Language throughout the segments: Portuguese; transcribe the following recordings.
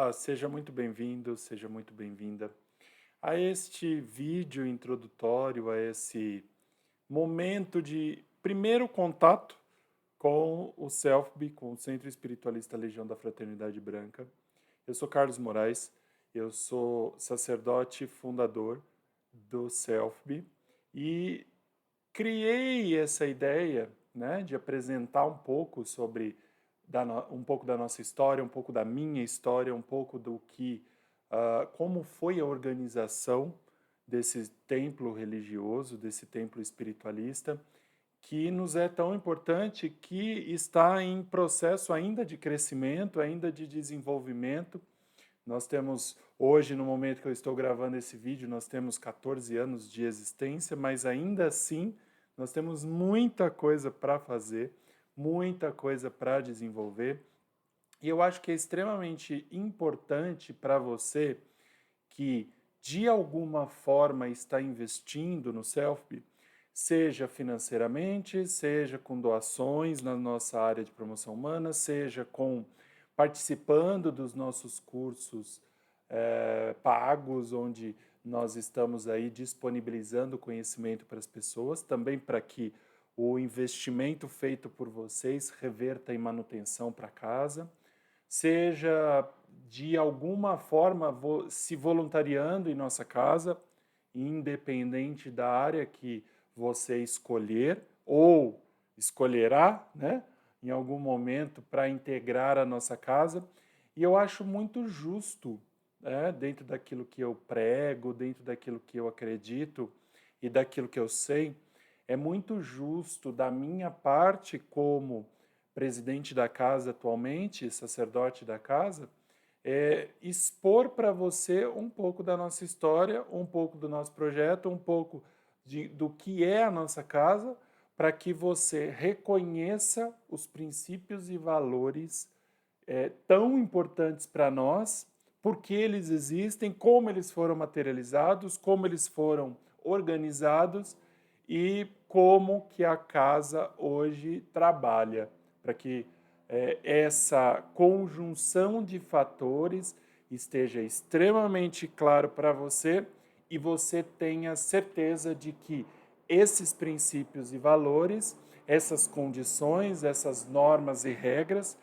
Olá, seja muito bem-vindo, seja muito bem-vinda a este vídeo introdutório, a esse momento de primeiro contato com o CELFB, com o Centro Espiritualista Legião da Fraternidade Branca. Eu sou Carlos Moraes, eu sou sacerdote fundador do CELFB e criei essa ideia, né, de apresentar um pouco sobre um pouco da nossa história, um pouco da minha história, um pouco do que como foi a organização desse templo religioso, desse templo espiritualista, que nos é tão importante, que está em processo ainda de crescimento, ainda de desenvolvimento. Nós temos, hoje, no momento que eu estou gravando esse vídeo, nós temos 14 anos de existência, mas ainda assim nós temos muita coisa para fazer, muita coisa para desenvolver. E eu acho que é extremamente importante para você que, de alguma forma, está investindo no Selfie, seja financeiramente, seja com doações na nossa área de promoção humana, seja com participando dos nossos cursos pagos, onde nós estamos aí disponibilizando conhecimento para as pessoas, também para que o investimento feito por vocês reverta em manutenção para casa, seja de alguma forma se voluntariando em nossa casa, independente da área que você escolher ou escolherá, né, em algum momento para integrar a nossa casa. E eu acho muito justo, né, dentro daquilo que eu prego, dentro daquilo que eu acredito e daquilo que eu sei, é muito justo da minha parte como presidente da casa atualmente, sacerdote da casa, expor para você um pouco da nossa história, um pouco do nosso projeto, um pouco do que é a nossa casa, para que você reconheça os princípios e valores tão importantes para nós, por que eles existem, como eles foram materializados, como eles foram organizados e como que a casa hoje trabalha, para que essa conjunção de fatores esteja extremamente claro para você e você tenha certeza de que esses princípios e valores, essas condições, essas normas e regras,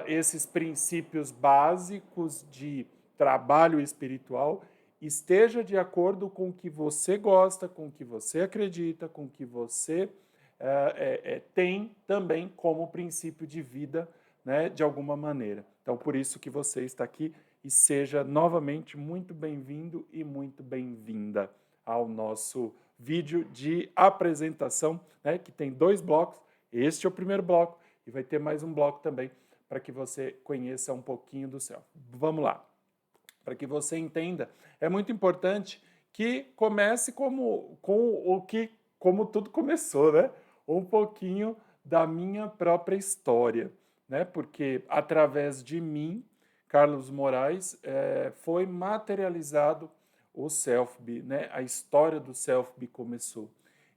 esses princípios básicos de trabalho espiritual esteja de acordo com o que você gosta, com o que você acredita, com o que você tem também como princípio de vida, né, de alguma maneira. Então, por isso que você está aqui e seja novamente muito bem-vindo e muito bem-vinda ao nosso vídeo de apresentação, né, que tem 2 blocos. Este é o primeiro bloco e vai ter mais um bloco também para que você conheça um pouquinho do céu. Vamos lá. Para que você entenda, é muito importante que comece como tudo começou, né? Um pouquinho da minha própria história, né? Porque através de mim, Carlos Moraes, foi materializado o Selfie, né? A história do Selfie começou.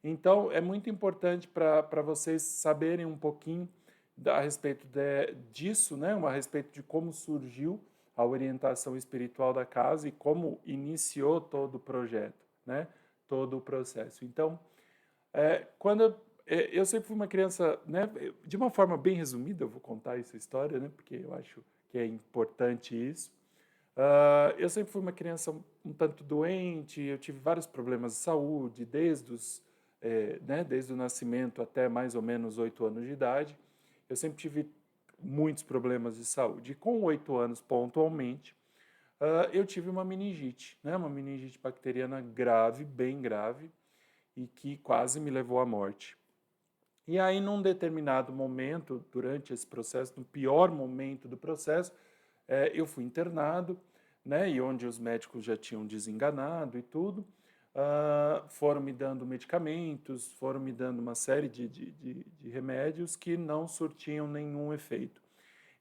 Então, é muito importante para vocês saberem um pouquinho a respeito disso, né? A respeito de como surgiu a orientação espiritual da casa e como iniciou todo o projeto, né? Todo o processo. Então, quando eu sempre fui uma criança, né? De uma forma bem resumida, eu vou contar essa história, né? Porque eu acho que é importante isso. Eu sempre fui uma criança um tanto doente, eu tive vários problemas de saúde, desde o nascimento até mais ou menos 8 anos de idade. Eu sempre tive muitos problemas de saúde. E com 8 anos, pontualmente, eu tive uma meningite, né? Uma meningite bacteriana grave, bem grave, e que quase me levou à morte. E aí, num determinado momento, durante esse processo, no pior momento do processo, eu fui internado, né? E onde os médicos já tinham desenganado e tudo, foram me dando medicamentos, foram me dando uma série de remédios que não surtiam nenhum efeito.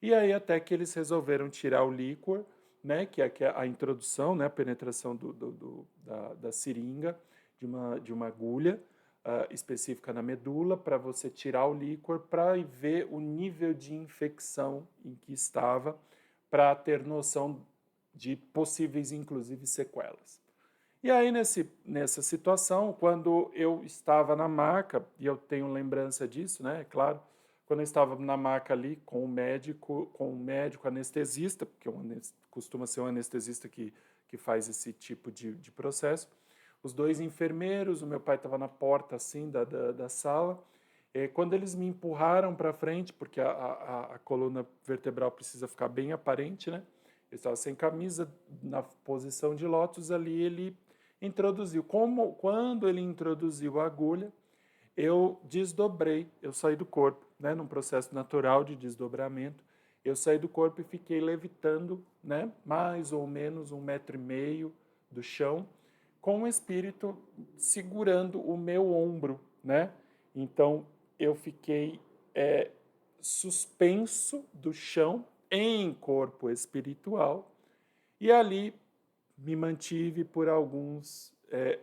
E aí até que eles resolveram tirar o líquor, né, que é a introdução, né, a penetração da seringa, de uma agulha específica na medula, para você tirar o líquor, para ver o nível de infecção em que estava, para ter noção de possíveis, inclusive, sequelas. E aí, nessa situação, quando eu estava na maca, e eu tenho lembrança disso, né, é claro, quando eu estava na maca ali com o médico anestesista, porque costuma ser um anestesista que faz esse tipo de processo, os dois enfermeiros, o meu pai estava na porta, assim, da sala, quando eles me empurraram para frente, porque a coluna vertebral precisa ficar bem aparente, né, eu estava sem camisa, na posição de lótus ali, ele introduziu. Quando ele introduziu a agulha, eu desdobrei, eu saí do corpo, né, num processo natural de desdobramento, eu saí do corpo e fiquei levitando, né, mais ou menos 1,5 metros do chão, com o espírito segurando o meu ombro, né? Então eu fiquei suspenso do chão em corpo espiritual e ali me mantive por alguns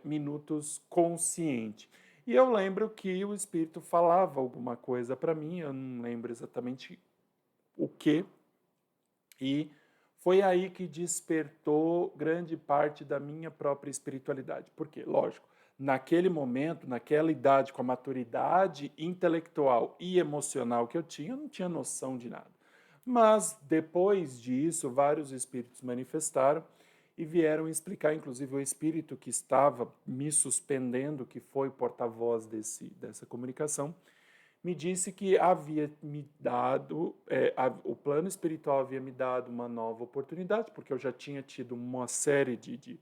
minutos consciente. E eu lembro que o espírito falava alguma coisa para mim, eu não lembro exatamente o que, e foi aí que despertou grande parte da minha própria espiritualidade. Porque, lógico, naquele momento, naquela idade, com a maturidade intelectual e emocional que eu não tinha noção de nada. Mas depois disso, vários espíritos manifestaram e vieram explicar, inclusive o espírito que estava me suspendendo, que foi porta-voz dessa comunicação, me disse que havia me dado, o plano espiritual havia me dado uma nova oportunidade, porque eu já tinha tido uma série de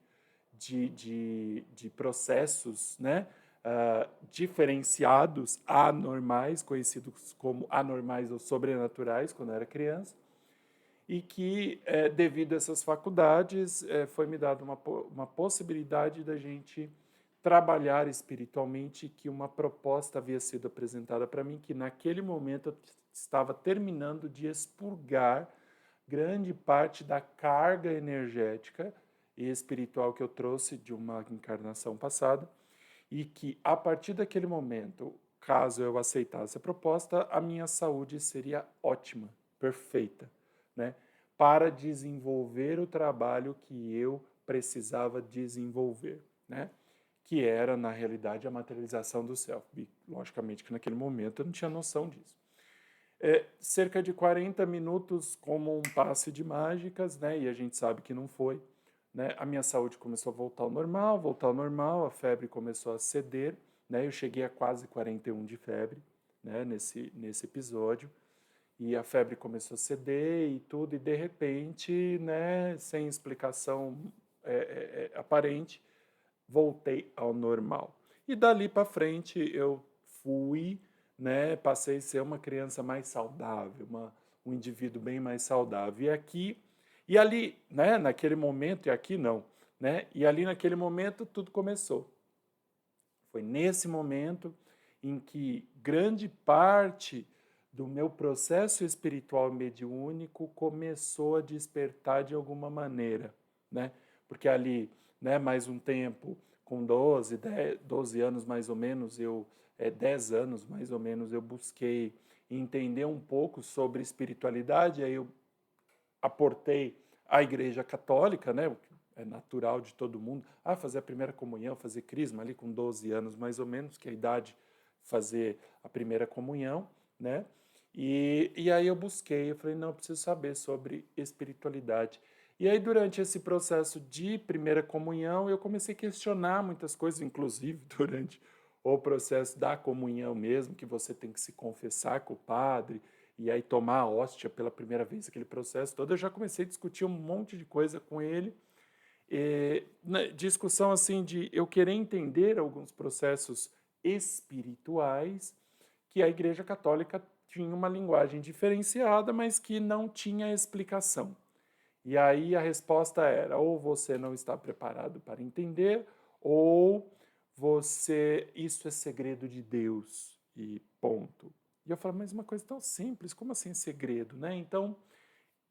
processos, né, diferenciados, anormais, conhecidos como anormais ou sobrenaturais, quando eu era criança, e que, devido a essas faculdades, foi me dada uma possibilidade da gente trabalhar espiritualmente, que uma proposta havia sido apresentada para mim, que naquele momento eu estava terminando de expurgar grande parte da carga energética e espiritual que eu trouxe de uma encarnação passada, e que a partir daquele momento, caso eu aceitasse a proposta, a minha saúde seria ótima, perfeita, né? Para desenvolver o trabalho que eu precisava desenvolver, né? Que era, na realidade, a materialização do self. E, logicamente que naquele momento eu não tinha noção disso. Cerca de 40 minutos como um passe de mágicas, né? E a gente sabe que não foi. Né? A minha saúde começou a voltar ao normal, a febre começou a ceder, né? Eu cheguei a quase 41 de febre, né? Nesse episódio, e a febre começou a ceder e tudo, e de repente, né? Sem explicação aparente, voltei ao normal. E dali para frente eu fui, né? Passei a ser uma criança mais saudável, um indivíduo bem mais saudável. E ali, né, naquele momento, e aqui não, né? E ali naquele momento tudo começou. Foi nesse momento em que grande parte do meu processo espiritual mediúnico começou a despertar de alguma maneira, né? Porque ali, né, mais um tempo, com 12 anos mais ou menos, 10 anos mais ou menos, eu busquei entender um pouco sobre espiritualidade, aí eu aportei à Igreja Católica, né, o que é natural de todo mundo, fazer a primeira comunhão, fazer crisma ali com 12 anos mais ou menos, que é a idade de fazer a primeira comunhão, né? E aí eu busquei, eu falei, não, eu preciso saber sobre espiritualidade. E aí durante esse processo de primeira comunhão, eu comecei a questionar muitas coisas, inclusive durante o processo da comunhão mesmo, que você tem que se confessar com o padre, e aí tomar a hóstia pela primeira vez, aquele processo todo, eu já comecei a discutir um monte de coisa com ele, discussão assim de eu querer entender alguns processos espirituais que a Igreja Católica tinha uma linguagem diferenciada, mas que não tinha explicação. E aí a resposta era: ou você não está preparado para entender, ou isso é segredo de Deus, e ponto. E eu falo, mas uma coisa tão simples, como assim segredo, né? Então,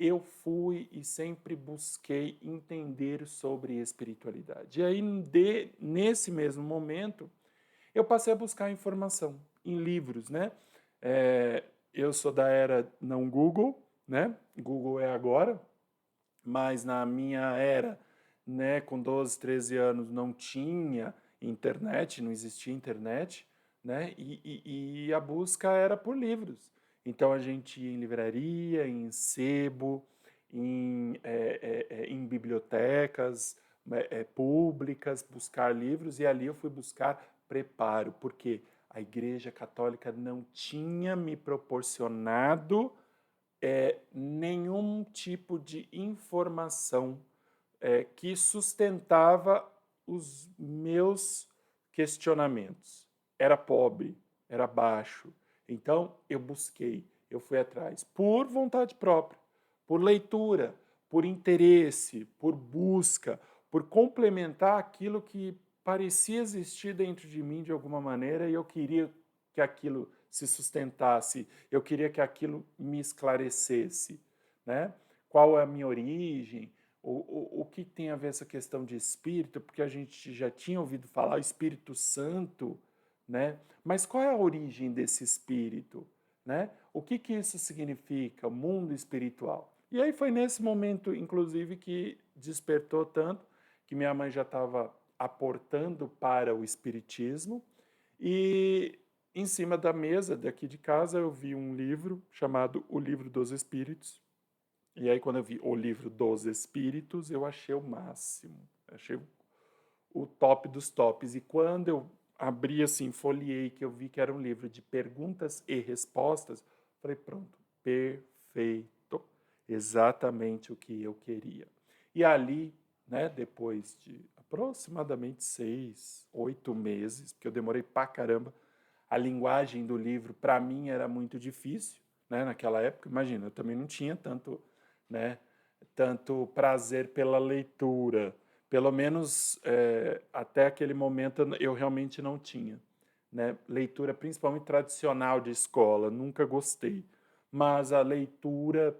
eu fui e sempre busquei entender sobre espiritualidade. E aí, nesse mesmo momento, eu passei a buscar informação em livros, né? Eu sou da era não Google, né? Google é agora, mas na minha era, né, com 12, 13 anos, não tinha internet, não existia internet, né, e a busca era por livros. Então a gente ia em livraria, em sebo, em bibliotecas públicas, buscar livros, e ali eu fui buscar preparo, porque a Igreja Católica não tinha me proporcionado nenhum tipo de informação que sustentava os meus questionamentos. Era pobre, era baixo. Então eu busquei, eu fui atrás, por vontade própria, por leitura, por interesse, por busca, por complementar aquilo que parecia existir dentro de mim de alguma maneira e eu queria que aquilo se sustentasse, eu queria que aquilo me esclarecesse, né? Qual é a minha origem, o que tem a ver essa questão de espírito, porque a gente já tinha ouvido falar Espírito Santo, né? Mas qual é a origem desse espírito, né? O que que isso significa, o mundo espiritual? E aí foi nesse momento, inclusive, que despertou tanto, que minha mãe já estava aportando para o espiritismo, e em cima da mesa daqui de casa eu vi um livro chamado O Livro dos Espíritos, e aí, quando eu vi o livro dos Espíritos, eu achei o máximo. Achei o top dos tops. E quando eu abri assim, folheei, que eu vi que era um livro de perguntas e respostas, falei, pronto, perfeito. Exatamente o que eu queria. E ali, né, depois de aproximadamente 6, 8 meses, porque eu demorei pra caramba, a linguagem do livro, para mim, era muito difícil, né, naquela época. Imagina, eu também não tinha tanto, né, tanto prazer pela leitura. Pelo menos até aquele momento eu realmente não tinha. Né? Leitura principalmente tradicional de escola, nunca gostei. Mas a leitura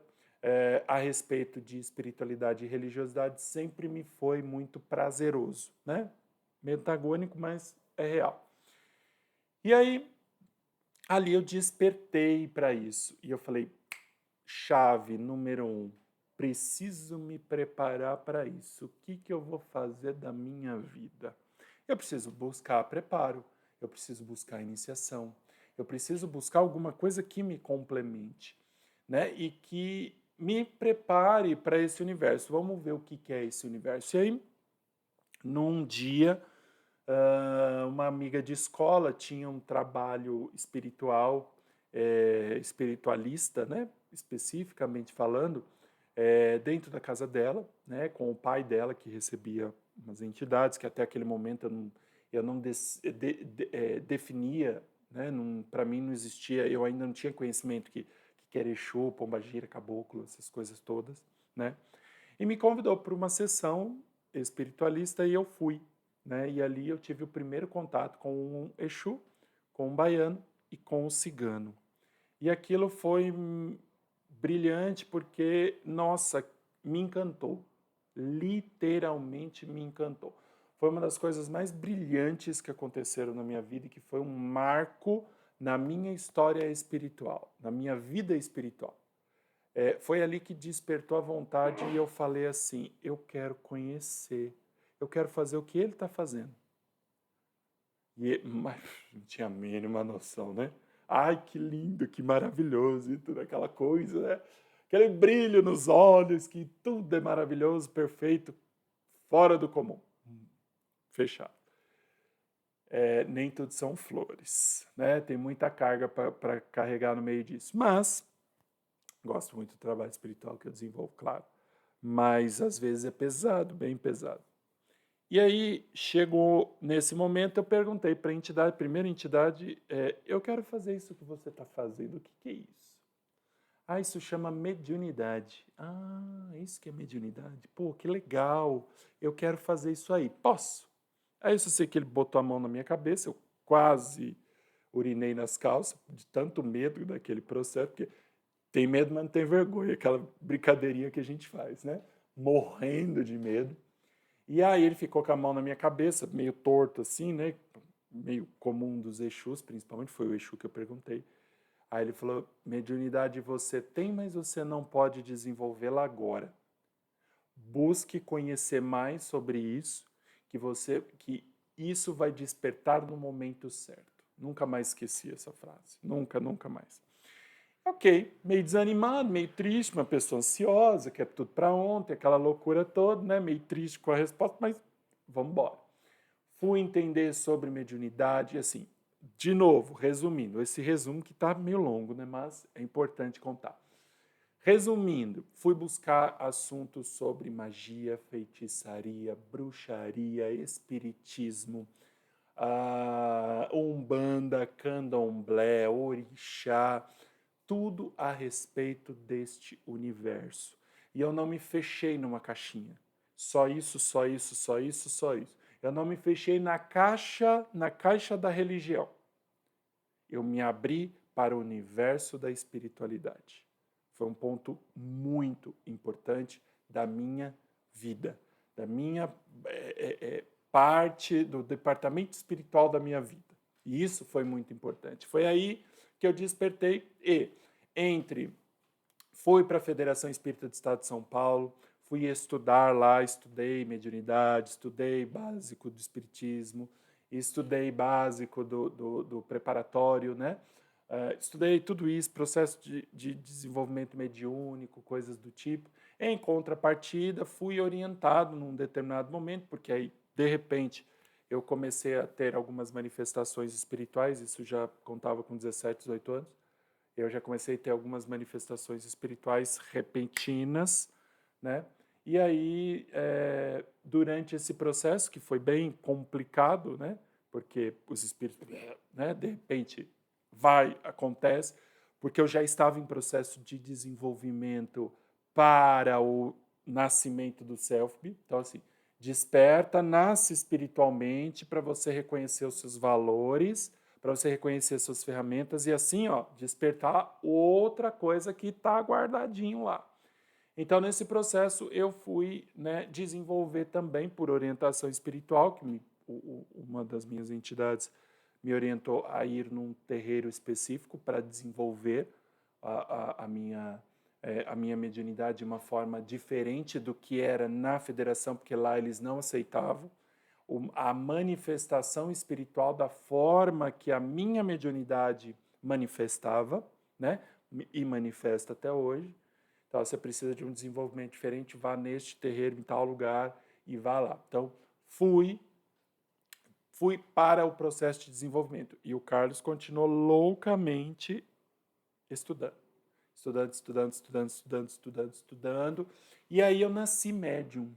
a respeito de espiritualidade e religiosidade sempre me foi muito prazeroso. Né? Meio antagônico, mas é real. E aí, ali eu despertei para isso. E eu falei, chave número 1, preciso me preparar para isso. O que que eu vou fazer da minha vida? Eu preciso buscar preparo, eu preciso buscar iniciação, eu preciso buscar alguma coisa que me complemente, né? E que me prepare para esse universo. Vamos ver o que que é esse universo. E aí, num dia, uma amiga de escola tinha um trabalho espiritual, espiritualista, né, especificamente falando, dentro da casa dela, né, com o pai dela que recebia umas entidades que até aquele momento eu não definia, né, para mim não existia, eu ainda não tinha conhecimento que era Exu, Pombagira, Caboclo, essas coisas todas, né, e me convidou para uma sessão espiritualista e eu fui, né? E ali eu tive o primeiro contato com um Exu, com um baiano e com um cigano. E aquilo foi brilhante porque, nossa, me encantou. Literalmente me encantou. Foi uma das coisas mais brilhantes que aconteceram na minha vida e que foi um marco na minha história espiritual, na minha vida espiritual. Foi ali que despertou a vontade e eu falei assim: eu quero conhecer, eu quero fazer o que ele está fazendo. Mas não tinha a mínima noção, né? Ai, que lindo, que maravilhoso, e tudo aquela coisa, né? Aquele brilho nos olhos, que tudo é maravilhoso, perfeito, fora do comum. Fechado. Nem tudo são flores, né? Tem muita carga para carregar no meio disso. Mas gosto muito do trabalho espiritual que eu desenvolvo, claro. Mas às vezes é pesado, bem pesado. E aí chegou nesse momento, eu perguntei para a entidade, primeira entidade, eu quero fazer isso que você está fazendo, o que que é isso? Ah, isso chama mediunidade. Ah, isso que é mediunidade? Pô, que legal, eu quero fazer isso aí, posso? Aí eu só sei que ele botou a mão na minha cabeça, eu quase urinei nas calças, de tanto medo daquele processo, porque tem medo, mas não tem vergonha, aquela brincadeirinha que a gente faz, né? Morrendo de medo. E aí ele ficou com a mão na minha cabeça, meio torto assim, né? Meio comum dos Exus, principalmente, foi o Exu que eu perguntei. Aí ele falou, mediunidade você tem, mas você não pode desenvolvê-la agora. Busque conhecer mais sobre isso, que isso vai despertar no momento certo. Nunca mais esqueci essa frase. Nunca, nunca mais. Ok, meio desanimado, meio triste, uma pessoa ansiosa, quer tudo para ontem, aquela loucura toda, né? Meio triste com a resposta, mas vamos embora. Fui entender sobre mediunidade, assim, de novo, resumindo, esse resumo que está meio longo, né? Mas é importante contar. Resumindo, fui buscar assuntos sobre magia, feitiçaria, bruxaria, espiritismo, umbanda, candomblé, orixá, tudo a respeito deste universo. E eu não me fechei numa caixinha. Só isso, só isso, só isso, só isso. Eu não me fechei na caixa da religião. Eu me abri para o universo da espiritualidade. Foi um ponto muito importante da minha vida, da minha parte do departamento espiritual da minha vida. E isso foi muito importante. Foi aí que eu despertei e fui para a Federação Espírita do Estado de São Paulo, fui estudar lá, estudei mediunidade, estudei básico do espiritismo, estudei básico do preparatório, né? Estudei tudo isso, processo de desenvolvimento mediúnico, coisas do tipo. Em contrapartida, fui orientado num determinado momento, porque aí, de repente, eu comecei a ter algumas manifestações espirituais, isso já contava com 17, 18 anos. Eu já comecei a ter algumas manifestações espirituais repentinas, né? E aí, durante esse processo, que foi bem complicado, né? Porque os espíritos, né? De repente, acontece, porque eu já estava em processo de desenvolvimento para o nascimento do self. Então, assim, desperta, nasce espiritualmente para você reconhecer os seus valores, para você reconhecer suas ferramentas e assim, ó, despertar outra coisa que está guardadinho lá. Então, nesse processo, eu fui, né, desenvolver também por orientação espiritual, que uma das minhas entidades me orientou a ir num terreiro específico para desenvolver a minha mediunidade de uma forma diferente do que era na federação, porque lá eles não aceitavam a manifestação espiritual da forma que a minha mediunidade manifestava, né? E manifesta até hoje. Então, você precisa de um desenvolvimento diferente, vá neste terreiro, em tal lugar, e vá lá. Então, fui para o processo de desenvolvimento. E o Carlos continuou loucamente estudando. Estudando. E aí eu nasci médium,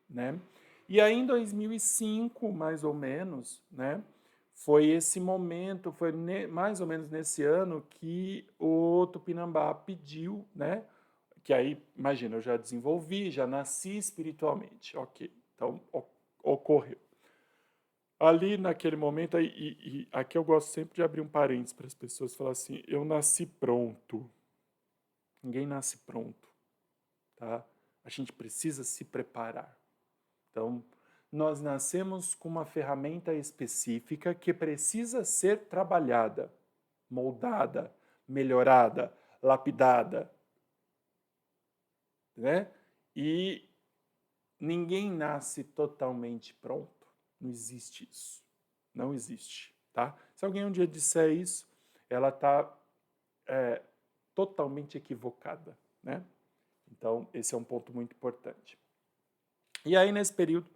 né? E aí em 2005, mais ou menos, né? Foi esse momento, foi mais ou menos nesse ano que o Tupinambá pediu, né? Que aí, imagina, eu já desenvolvi, já nasci espiritualmente. Ok, então ocorreu. Ali naquele momento, e aqui eu gosto sempre de abrir um parênteses para as pessoas falar assim, eu nasci pronto. Ninguém nasce pronto, tá? A gente precisa se preparar. Então, nós nascemos com uma ferramenta específica que precisa ser trabalhada, moldada, melhorada, lapidada, né? E ninguém nasce totalmente pronto. Não existe isso. Não existe, tá? Se alguém um dia disser isso, ela está totalmente equivocada, né? Então, esse é um ponto muito importante. E aí, nesse período,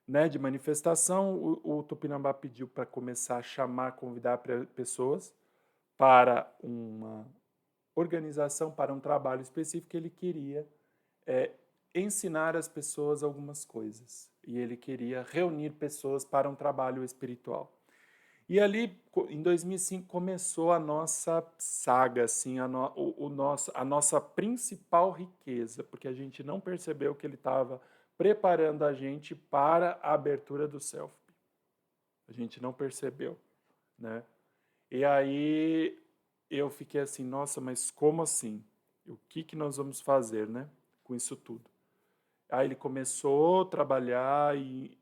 né, de manifestação, o Tupinambá pediu para começar a chamar, convidar pessoas para uma organização, para um trabalho específico. Ele queria ensinar as pessoas algumas coisas. E ele queria reunir pessoas para um trabalho espiritual. E ali, em 2005, começou a nossa saga, assim, a nossa principal riqueza, porque a gente não percebeu que ele estava preparando a gente para a abertura do self. A gente não percebeu, né? E aí eu fiquei assim, nossa, mas como assim? O que nós vamos fazer, né? Com isso tudo. Aí ele começou a trabalhar e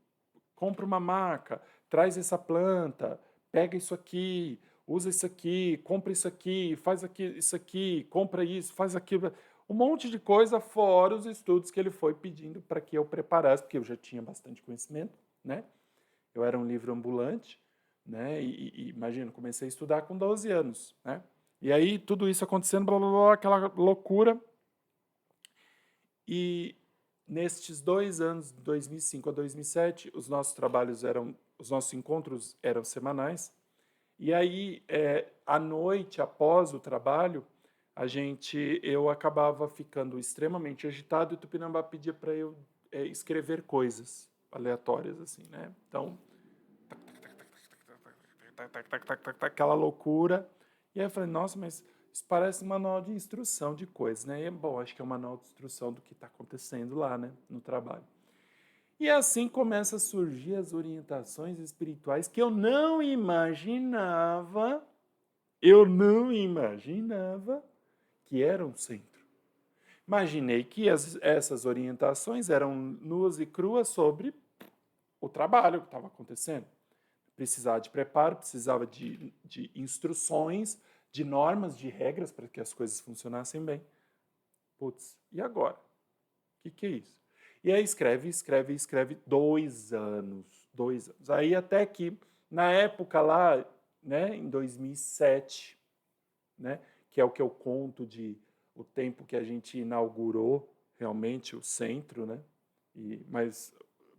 compra uma maca, traz essa planta, pega isso aqui, usa isso aqui, compra isso aqui, faz aqui, isso aqui, compra isso, faz aquilo. um monte de coisa fora os estudos que ele foi pedindo para que eu preparasse, porque eu já tinha bastante conhecimento, né? Eu era um livro ambulante, né? E imagina, comecei a estudar com 12 anos, né? E aí tudo isso acontecendo, blá, blá, blá, aquela loucura. E nestes 2 anos, de 2005 a 2007, os nossos trabalhos os nossos encontros eram semanais. E aí, à noite, após o trabalho, eu acabava ficando extremamente agitado e o Tupinambá pedia para eu escrever coisas aleatórias, assim, né? Então, aquela loucura. E aí eu falei, nossa, mas isso parece um manual de instrução de coisas, né? E, bom, acho que é um manual de instrução do que está acontecendo lá, né, no trabalho. E assim começa a surgir as orientações espirituais que eu não imaginava que eram centro. Imaginei que essas orientações eram nuas e cruas sobre o trabalho que estava acontecendo. Precisava de preparo, precisava de instruções, de normas, de regras para que as coisas funcionassem bem. Putz, e agora? O que é isso? E aí escreve 2 anos, 2 anos. Aí até que, na época lá, né, em 2007, né, que é o que eu conto de o tempo que a gente inaugurou realmente o centro, né? Mas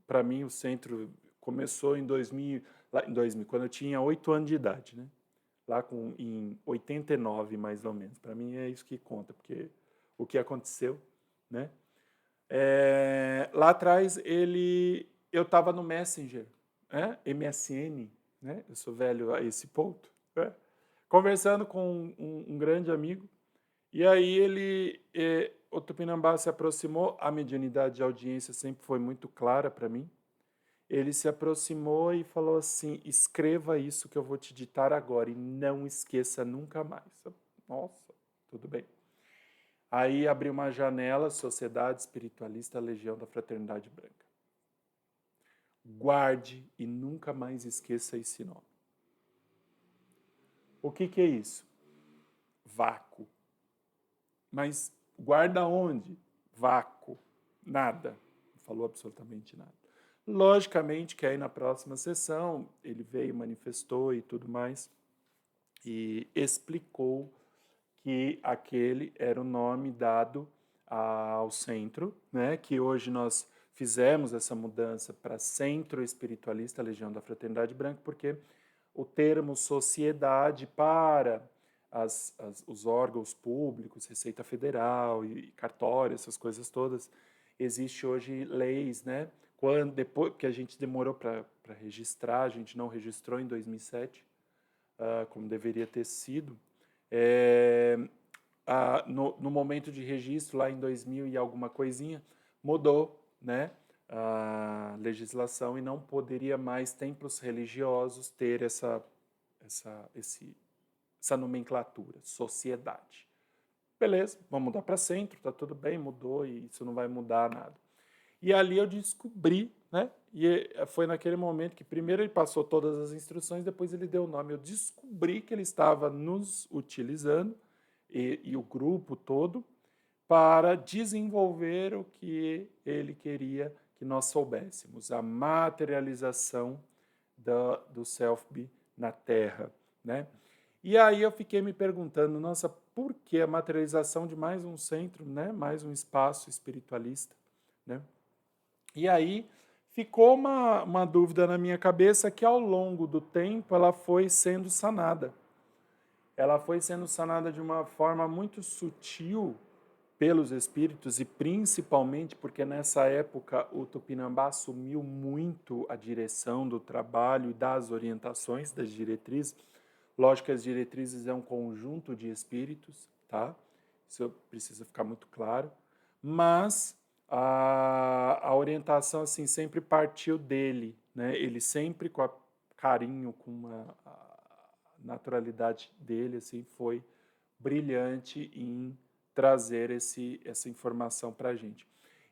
para mim o centro começou em 2000, lá em 2000, quando eu tinha 8 anos de idade, né? Lá em 89 mais ou menos. Para mim é isso que conta, porque o que aconteceu, né? Lá atrás eu estava no Messenger, né? MSN, né? Eu sou velho a esse ponto, né? Conversando com um grande amigo, e aí o Tupinambá se aproximou, a mediunidade de audiência sempre foi muito clara para mim. Ele se aproximou e falou assim: escreva isso que eu vou te ditar agora e não esqueça nunca mais. Nossa, tudo bem. Aí abriu uma janela, Sociedade Espiritualista Legião da Fraternidade Branca. Guarde e nunca mais esqueça esse nome. O que é isso? Vácuo. Mas guarda onde? Vácuo. Nada. Não falou absolutamente nada. Logicamente que aí na próxima sessão ele veio, manifestou e tudo mais e explicou que aquele era o nome dado ao centro, né? Que hoje nós fizemos essa mudança para Centro Espiritualista Legião da Fraternidade Branca, porque o termo sociedade para os órgãos públicos, Receita Federal e cartório, essas coisas todas, existe hoje leis, né? Depois que a gente demorou para registrar, a gente não registrou em 2007, como deveria ter sido. No momento de registro, lá em 2000 e alguma coisinha, mudou, né, a legislação e não poderia mais templos religiosos ter essa nomenclatura, sociedade. Beleza, vamos mudar para centro, tá tudo bem, mudou e isso não vai mudar nada. E ali eu descobri, né? E foi naquele momento que primeiro ele passou todas as instruções, depois ele deu o nome. Eu descobri que ele estava nos utilizando, e o grupo todo, para desenvolver o que ele queria que nós soubéssemos, a materialização do Self-Be na Terra, né? E aí eu fiquei me perguntando, nossa, por que a materialização de mais um centro, né? Mais um espaço espiritualista, né? E aí ficou uma dúvida na minha cabeça que ao longo do tempo ela foi sendo sanada. Ela foi sendo sanada de uma forma muito sutil pelos espíritos e principalmente porque nessa época o Tupinambá assumiu muito a direção do trabalho e das orientações, das diretrizes. Lógico que as diretrizes é um conjunto de espíritos, tá? Isso precisa ficar muito claro. Mas a orientação assim sempre partiu dele, né? Ele sempre com carinho, com a naturalidade dele, assim, foi brilhante em trazer essa informação para a gente.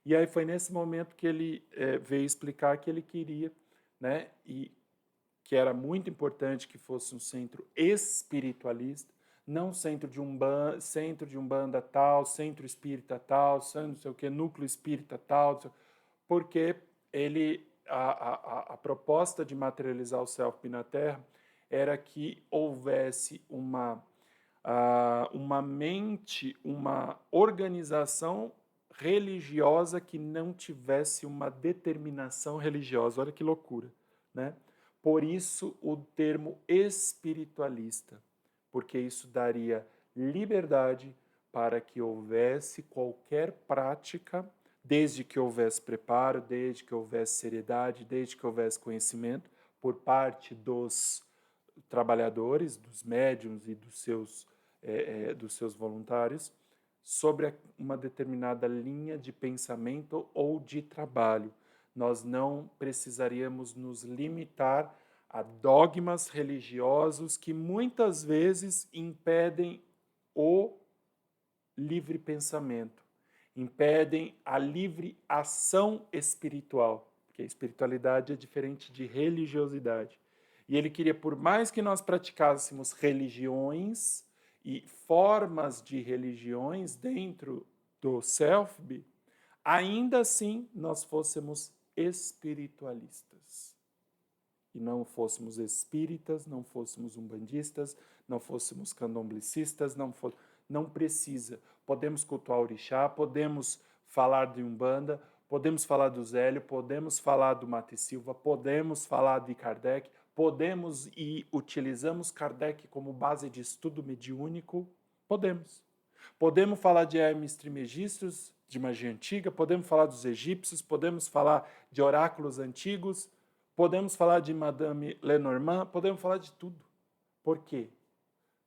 E aí foi nesse momento que ele veio explicar que ele queria, né, e que era muito importante que fosse um centro espiritualista, não centro de umbanda tal, centro espírita tal, não sei o que, núcleo espírita tal, porque a proposta de materializar o Selfie na Terra era que houvesse uma mente, uma organização religiosa que não tivesse uma determinação religiosa. Olha que loucura, né? Por isso o termo espiritualista, porque isso daria liberdade para que houvesse qualquer prática, desde que houvesse preparo, desde que houvesse seriedade, desde que houvesse conhecimento por parte dos trabalhadores, dos médiuns e dos seus voluntários, sobre uma determinada linha de pensamento ou de trabalho. Nós não precisaríamos nos limitar a dogmas religiosos que muitas vezes impedem o livre pensamento, impedem a livre ação espiritual, porque a espiritualidade é diferente de religiosidade. E ele queria, por mais que nós praticássemos religiões e formas de religiões dentro do self-be, ainda assim nós fôssemos espiritualistas. E não fôssemos espíritas, não fôssemos umbandistas, não fôssemos candomblicistas, não precisa. Podemos cultuar o orixá, podemos falar de Umbanda, podemos falar do Zélio, podemos falar do Mate Silva, podemos falar de Kardec, podemos e utilizamos Kardec como base de estudo mediúnico, podemos. Podemos falar de Hermes Trismegistus, de magia antiga, podemos falar dos egípcios, podemos falar de oráculos antigos, podemos falar de Madame Lenormand, podemos falar de tudo. Por quê?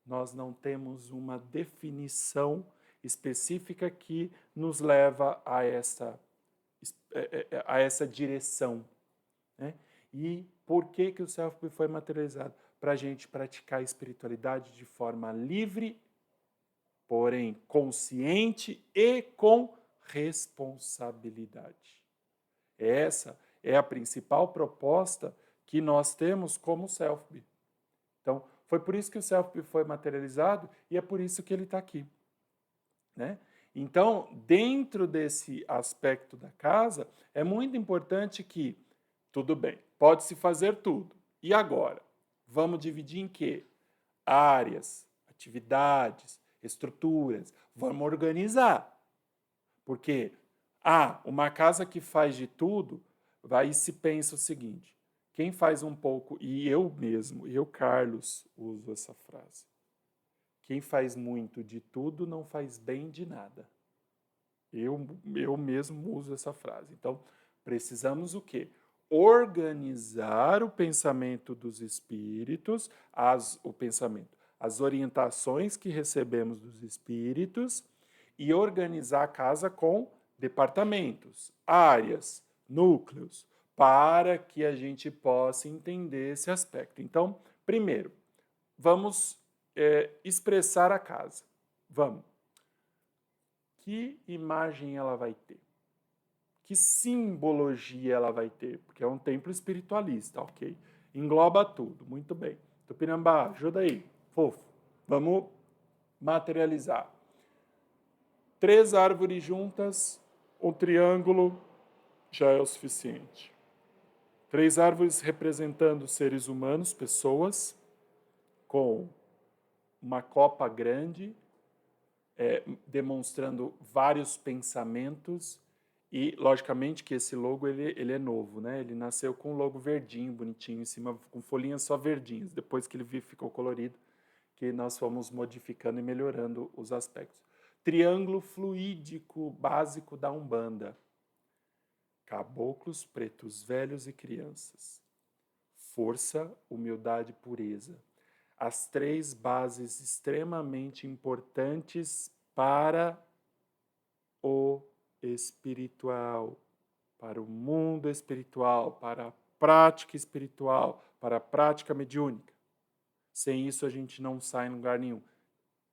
Nós não temos uma definição específica que nos leva a essa direção, né? E por que o self foi materializado? Para a gente praticar a espiritualidade de forma livre, porém consciente e com responsabilidade. Essa é a principal proposta que nós temos como self. Então, foi por isso que o self foi materializado e é por isso que ele está aqui, né? Então, dentro desse aspecto da casa, é muito importante que, tudo bem, pode-se fazer tudo. E agora? Vamos dividir em quê? Áreas, atividades, estruturas. Vamos organizar. Porque, uma casa que faz de tudo, vai e se pensa o seguinte, quem faz um pouco, e eu mesmo, eu, Carlos, uso essa frase, quem faz muito de tudo não faz bem de nada. Eu mesmo uso essa frase. Então, precisamos o quê? Organizar o pensamento dos espíritos, as orientações que recebemos dos espíritos e organizar a casa com departamentos, áreas, núcleos, para que a gente possa entender esse aspecto. Então, primeiro, vamos expressar a casa. Vamos. Que imagem ela vai ter? Que simbologia ela vai ter? Porque é um templo espiritualista, ok? Engloba tudo, muito bem. Tupinambá, ajuda aí, fofo. Vamos materializar. 3 árvores juntas, um triângulo já é o suficiente. 3 árvores representando seres humanos, pessoas, com uma copa grande, demonstrando vários pensamentos e, logicamente, que esse logo ele é novo, né? Ele nasceu com um logo verdinho, bonitinho, em cima, com folhinhas só verdinhas. Depois que ele ficou colorido, que nós fomos modificando e melhorando os aspectos. Triângulo fluídico básico da Umbanda. Caboclos, pretos velhos e crianças. Força, humildade e pureza. As 3 bases extremamente importantes para o espiritual, para o mundo espiritual, para a prática espiritual, para a prática mediúnica. Sem isso a gente não sai em lugar nenhum.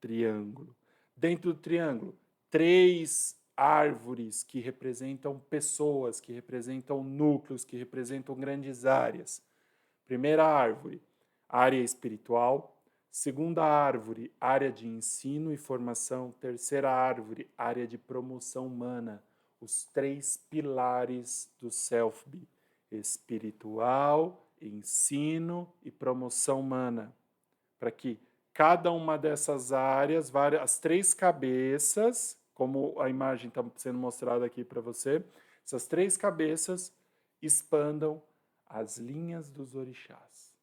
Triângulo. Dentro do triângulo, 3 árvores que representam pessoas, que representam núcleos, que representam grandes áreas. Primeira árvore, área espiritual. Segunda árvore, área de ensino e formação. Terceira árvore, área de promoção humana. Os três pilares do Selfie: espiritual, ensino e promoção humana. Para que cada uma dessas áreas, as três cabeças, como a imagem está sendo mostrada aqui para você, essas três cabeças expandam as linhas dos orixás,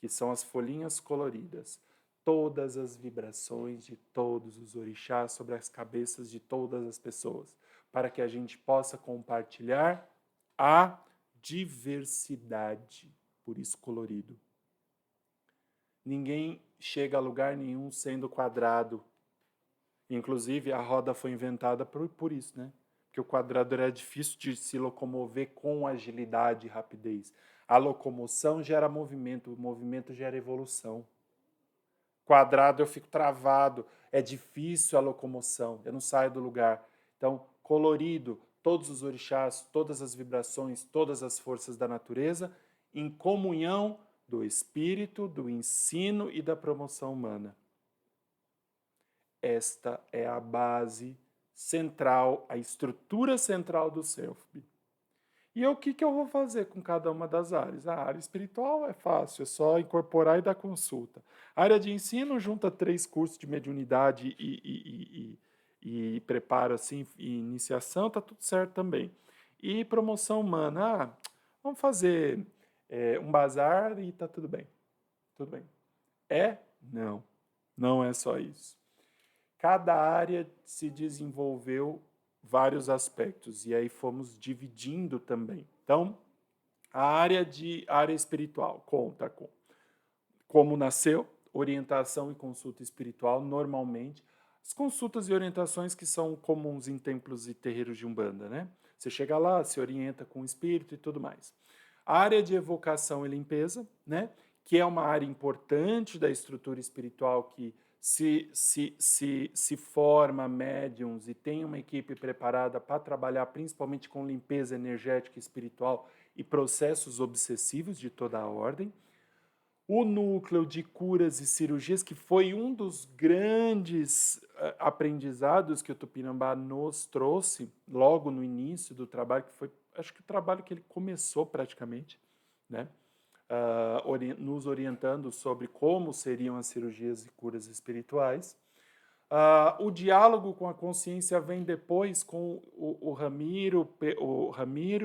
que são as folhinhas coloridas, todas as vibrações de todos os orixás sobre as cabeças de todas as pessoas, para que a gente possa compartilhar a diversidade, por isso colorido. Ninguém chega a lugar nenhum sendo quadrado. Inclusive, a roda foi inventada por isso, né? Porque o quadrado era difícil de se locomover com agilidade e rapidez. A locomoção gera movimento, o movimento gera evolução. Quadrado eu fico travado, é difícil a locomoção, eu não saio do lugar. Então, colorido, todos os orixás, todas as vibrações, todas as forças da natureza, em comunhão do espírito, do ensino e da promoção humana. Esta é a base central, a estrutura central do Selfie. E o que eu vou fazer com cada uma das áreas? A área espiritual é fácil, é só incorporar e dar consulta. A área de ensino junta 3 cursos de mediunidade e preparo assim, e iniciação, tá tudo certo também. E promoção humana, vamos fazer um bazar e tá tudo bem. Tudo bem. Não. Não é só isso. Cada área se desenvolveu vários aspectos e aí fomos dividindo também. Então, a área espiritual conta com como nasceu, orientação e consulta espiritual normalmente. As consultas e orientações que são comuns em templos e terreiros de Umbanda, né? Você chega lá, se orienta com o espírito e tudo mais. A área de evocação e limpeza, né? Que é uma área importante da estrutura espiritual que se forma médiums e tem uma equipe preparada para trabalhar principalmente com limpeza energética e espiritual e processos obsessivos de toda a ordem. O núcleo de curas e cirurgias, que foi um dos grandes aprendizados que o Tupinambá nos trouxe logo no início do trabalho, que foi, acho que o trabalho que ele começou praticamente, né? Nos orientando sobre como seriam as cirurgias e curas espirituais. O diálogo com a consciência vem depois com o Ramiro,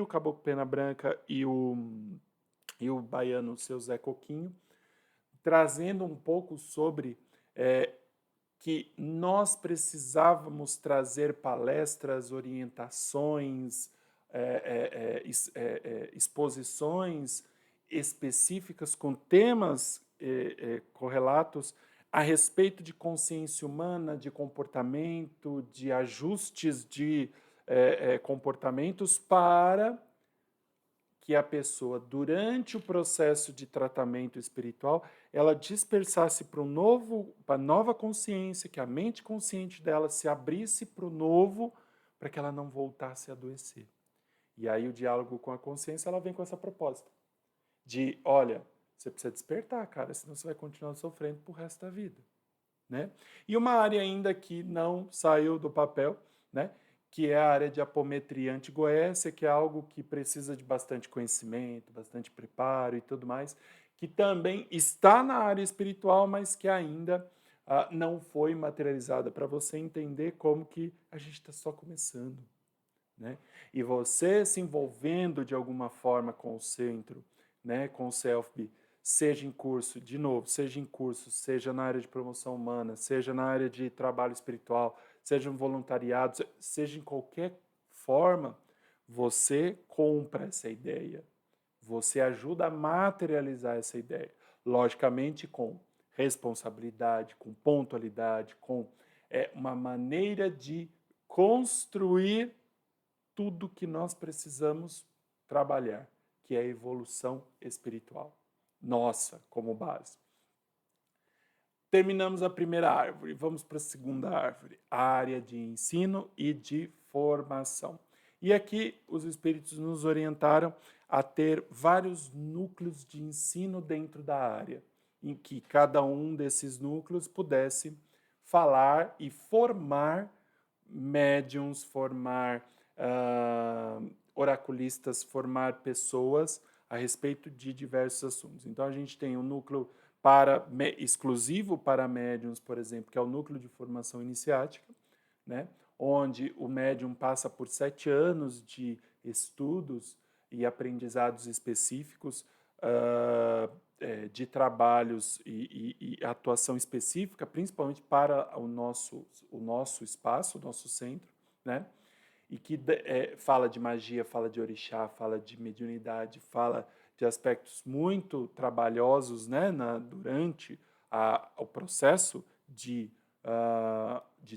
o Caboclo Pena Branca e o baiano, seu Zé Coquinho, trazendo um pouco sobre que nós precisávamos trazer palestras, orientações, exposições específicas com temas correlatos a respeito de consciência humana, de comportamento, de ajustes de comportamentos para que a pessoa, durante o processo de tratamento espiritual, ela dispersasse para a nova consciência, que a mente consciente dela se abrisse para o novo, para que ela não voltasse a adoecer. E aí o diálogo com a consciência, ela vem com essa proposta de, olha, você precisa despertar, cara, senão você vai continuar sofrendo pro resto da vida, né? E uma área ainda que não saiu do papel, né? Que é a área de apometria antigoécia, que é algo que precisa de bastante conhecimento, bastante preparo e tudo mais, que também está na área espiritual, mas que ainda não foi materializada, para você entender como que a gente está só começando, né? E você se envolvendo de alguma forma com o centro, né, com o Selfie, seja em curso, de novo, seja em curso, seja na área de promoção humana, seja na área de trabalho espiritual, seja um voluntariado, seja em qualquer forma, você compra essa ideia. Você ajuda a materializar essa ideia. Logicamente, com responsabilidade, com pontualidade, com uma maneira de construir tudo que nós precisamos trabalhar, que é a evolução espiritual. Nossa, como base. Terminamos a primeira árvore, vamos para a segunda árvore, a área de ensino e de formação. E aqui os espíritos nos orientaram a ter vários núcleos de ensino dentro da área. em que cada um desses núcleos pudesse falar e formar médiums, formar oraculistas, formar pessoas a respeito de diversos assuntos. Então a gente tem um núcleo exclusivo para médiums, por exemplo, que é o núcleo de formação iniciática, né? Onde o médium passa por 7 anos de estudos e aprendizados específicos, de trabalhos e atuação específica, principalmente para o nosso espaço, o nosso centro, né? E que fala de magia, fala de orixá, fala de mediunidade, fala de aspectos muito trabalhosos, né, durante o processo de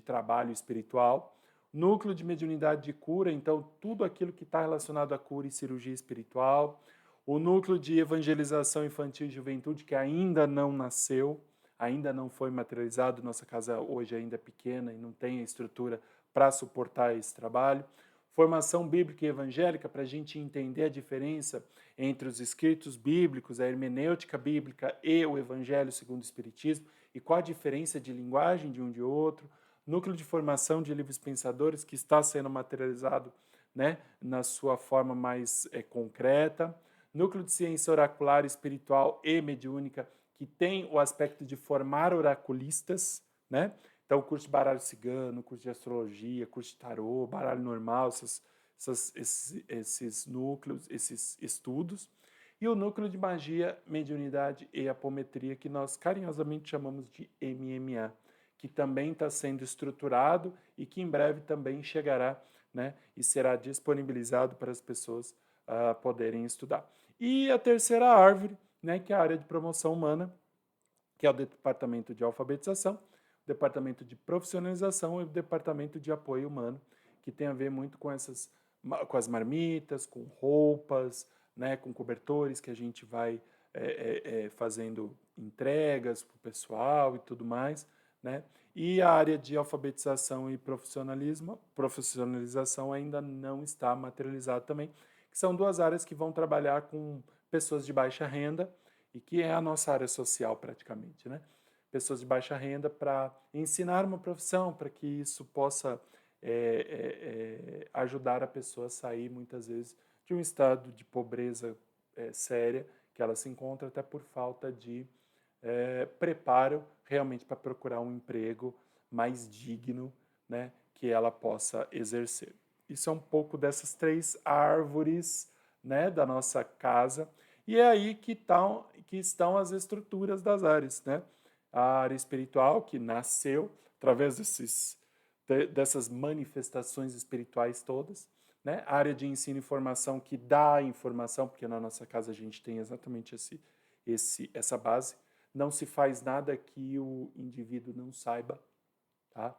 trabalho espiritual. Núcleo de mediunidade de cura, então tudo aquilo que está relacionado à cura e cirurgia espiritual. O núcleo de evangelização infantil e juventude, que ainda não nasceu, ainda não foi materializado. Nossa casa hoje ainda é pequena e não tem a estrutura para suportar esse trabalho. Formação bíblica e evangélica, para a gente entender a diferença entre os escritos bíblicos, a hermenêutica bíblica e o evangelho segundo o Espiritismo, e qual a diferença de linguagem de um de outro. Núcleo de formação de livres pensadores, que está sendo materializado, né, na sua forma mais concreta. Núcleo de ciência oracular, espiritual e mediúnica, que tem o aspecto de formar oraculistas, né? Então, curso de baralho cigano, curso de astrologia, curso de tarô, baralho normal, esses núcleos, esses estudos. E o núcleo de magia, mediunidade e apometria, que nós carinhosamente chamamos de MMA, que também está sendo estruturado e que em breve também chegará, né, e será disponibilizado para as pessoas poderem estudar. E a terceira árvore, né, que é a área de promoção humana, que é o departamento de alfabetização, o departamento de profissionalização e o departamento de apoio humano, que tem a ver muito com com as marmitas, com roupas, né, com cobertores que a gente vai fazendo entregas para o pessoal e tudo mais, né? E a área de alfabetização e profissionalização ainda não está materializada também, que são duas áreas que vão trabalhar com pessoas de baixa renda e que é a nossa área social praticamente, né? Pessoas de baixa renda para ensinar uma profissão, para que isso possa ajudar a pessoa a sair muitas vezes de um estado de pobreza séria que ela se encontra até por falta de preparo realmente para procurar um emprego mais digno, né, que ela possa exercer. Isso é um pouco dessas 3 árvores, né, da nossa casa, e é aí que estão as estruturas das áreas, né? A área espiritual, que nasceu através dessas manifestações espirituais todas, né? A área de ensino e formação, que dá informação, porque na nossa casa a gente tem exatamente essa base. Não se faz nada que o indivíduo não saiba, tá?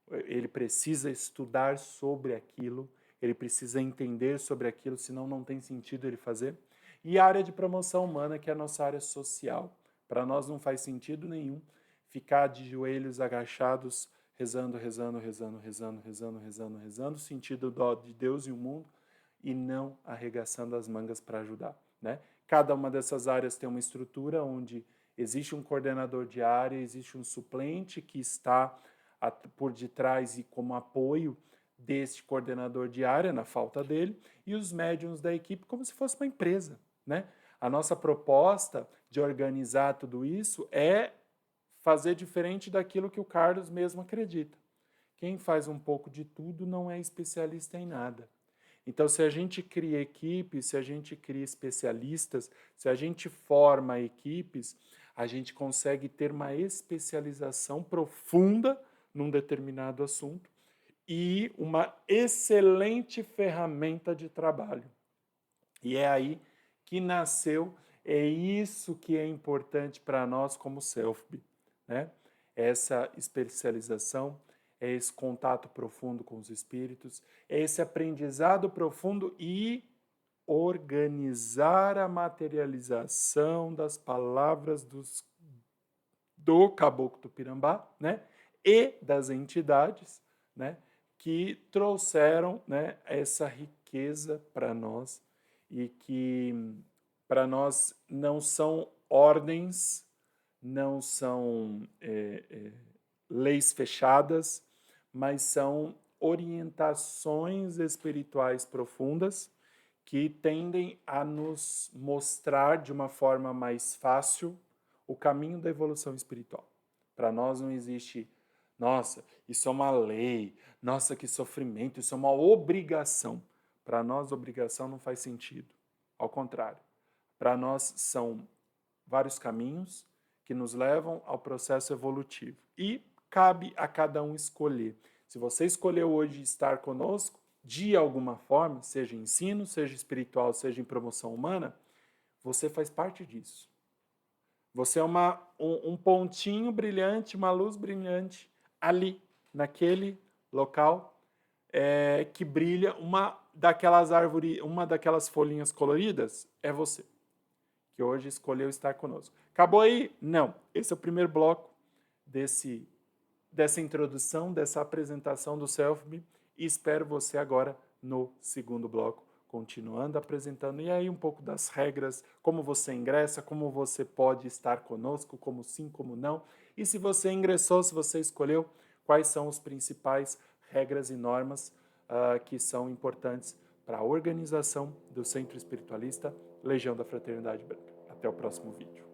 Ele precisa estudar sobre aquilo, ele precisa entender sobre aquilo, senão não tem sentido ele fazer. E a área de promoção humana, que é a nossa área social. Para nós não faz sentido nenhum ficar de joelhos agachados, rezando, rezando, rezando, rezando, rezando, rezando, rezando, sentido de Deus e o mundo, e não arregaçando as mangas para ajudar, né? Cada uma dessas áreas tem uma estrutura onde existe um coordenador de área, existe um suplente que está por detrás e como apoio deste coordenador de área, na falta dele, e os médiuns da equipe como se fosse uma empresa, né? A nossa proposta de organizar tudo isso é fazer diferente daquilo que o Carlos mesmo acredita. Quem faz um pouco de tudo não é especialista em nada. Então, se a gente cria equipes, se a gente cria especialistas, se a gente forma equipes, a gente consegue ter uma especialização profunda num determinado assunto e uma excelente ferramenta de trabalho. E é aí que nasceu, é isso que é importante para nós como Selfie, né? Essa especialização, é esse contato profundo com os espíritos, é esse aprendizado profundo e organizar a materialização das palavras do Caboclo Tupinambá, né? E das entidades, né? Que trouxeram, né, essa riqueza para nós e que para nós não são ordens, não são leis fechadas, mas são orientações espirituais profundas que tendem a nos mostrar de uma forma mais fácil o caminho da evolução espiritual. Para nós não existe, nossa, isso é uma lei, nossa, que sofrimento, isso é uma obrigação. Para nós, obrigação não faz sentido. Ao contrário, para nós são vários caminhos que nos levam ao processo evolutivo. E cabe a cada um escolher. Se você escolheu hoje estar conosco, de alguma forma, seja em ensino, seja espiritual, seja em promoção humana, você faz parte disso. Você é um pontinho brilhante, uma luz brilhante ali, naquele local, que brilha uma daquelas árvores, uma daquelas folhinhas coloridas, é você, que hoje escolheu estar conosco. Acabou aí? Não. Esse é o primeiro bloco dessa introdução, dessa apresentação do Self-Me, e espero você agora no segundo bloco, continuando apresentando, e aí um pouco das regras, como você ingressa, como você pode estar conosco, como sim, como não, e se você ingressou, se você escolheu, quais são as principais regras e normas que são importantes para a organização do Centro Espiritualista Legião da Fraternidade Branca. Até o próximo vídeo.